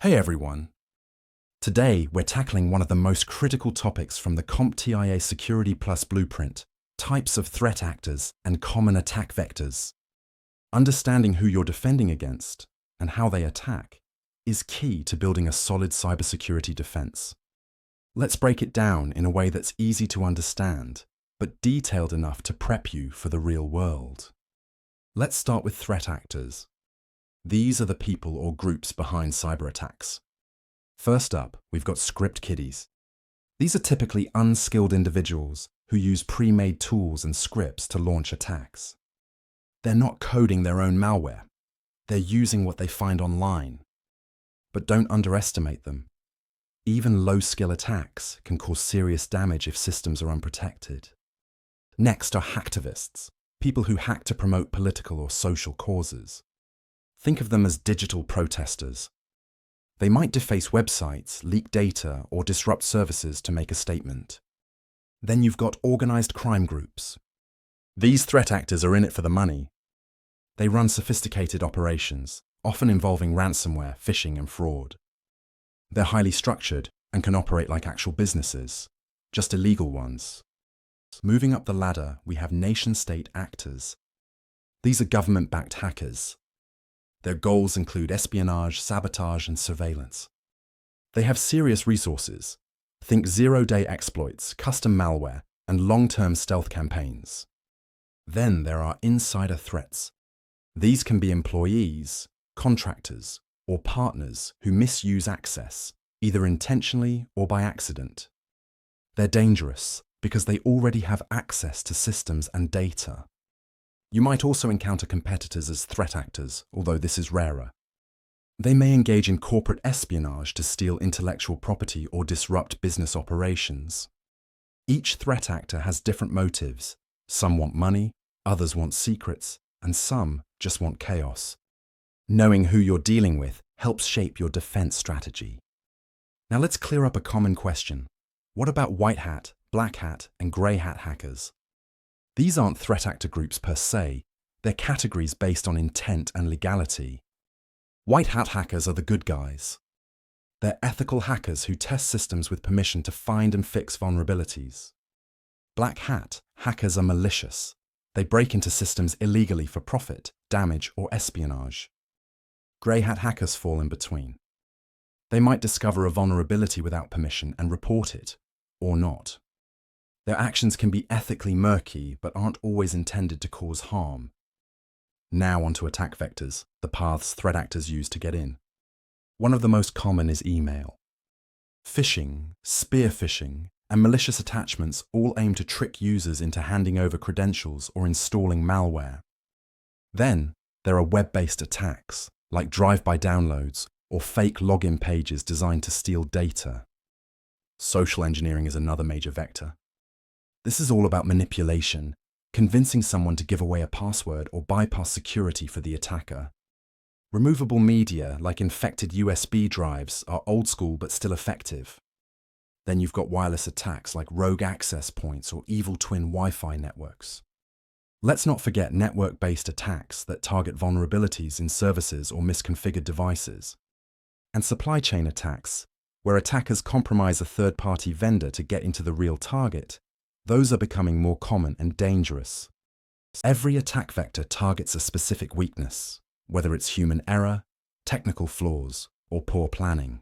Hey everyone! Today we're tackling one of the most critical topics from the CompTIA Security Plus blueprint: types of threat actors and common attack vectors. Understanding who you're defending against and how they attack is key to building a solid cybersecurity defense. Let's break it down in a way that's easy to understand, but detailed enough to prep you for the real world. Let's start with threat actors. These are the people or groups behind cyber attacks. First up, we've got script kiddies. These are typically unskilled individuals who use pre-made tools and scripts to launch attacks. They're not coding their own malware. They're using what they find online. But don't underestimate them. Even low-skill attacks can cause serious damage if systems are unprotected. Next are hacktivists, people who hack to promote political or social causes. Think of them as digital protesters. They might deface websites, leak data, or disrupt services to make a statement. Then you've got organized crime groups. These threat actors are in it for the money. They run sophisticated operations, often involving ransomware, phishing, and fraud. They're highly structured and can operate like actual businesses, just illegal ones. Moving up the ladder, we have nation-state actors. These are government-backed hackers. Their goals include espionage, sabotage, and surveillance. They have serious resources. Think zero-day exploits, custom malware, and long-term stealth campaigns. Then there are insider threats. These can be employees, contractors, or partners who misuse access, either intentionally or by accident. They're dangerous because they already have access to systems and data. You might also encounter competitors as threat actors, although this is rarer. They may engage in corporate espionage to steal intellectual property or disrupt business operations. Each threat actor has different motives. Some want money, others want secrets, and some just want chaos. Knowing who you're dealing with helps shape your defense strategy. Now let's clear up a common question. What about white hat, black hat, and grey hat hackers? These aren't threat actor groups per se, they're categories based on intent and legality. White hat hackers are the good guys. They're ethical hackers who test systems with permission to find and fix vulnerabilities. Black hat hackers are malicious. They break into systems illegally for profit, damage, or espionage. Grey hat hackers fall in between. They might discover a vulnerability without permission and report it, or not. Their actions can be ethically murky, but aren't always intended to cause harm. Now onto attack vectors, the paths threat actors use to get in. One of the most common is email. Phishing, spear phishing, and malicious attachments all aim to trick users into handing over credentials or installing malware. Then there are web-based attacks, like drive-by downloads or fake login pages designed to steal data. Social engineering is another major vector. This is all about manipulation, convincing someone to give away a password or bypass security for the attacker. Removable media, like infected USB drives, are old school but still effective. Then you've got wireless attacks like rogue access points or evil twin Wi-Fi networks. Let's not forget network-based attacks that target vulnerabilities in services or misconfigured devices. And supply chain attacks, where attackers compromise a third-party vendor to get into the real target. Those are becoming more common and dangerous. Every attack vector targets a specific weakness, whether it's human error, technical flaws, or poor planning.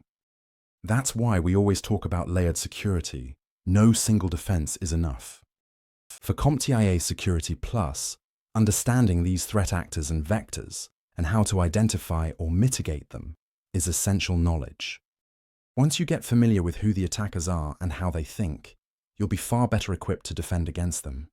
That's why we always talk about layered security. No single defense is enough. For CompTIA Security Plus, understanding these threat actors and vectors and how to identify or mitigate them is essential knowledge. Once you get familiar with who the attackers are and how they think, you'll be far better equipped to defend against them.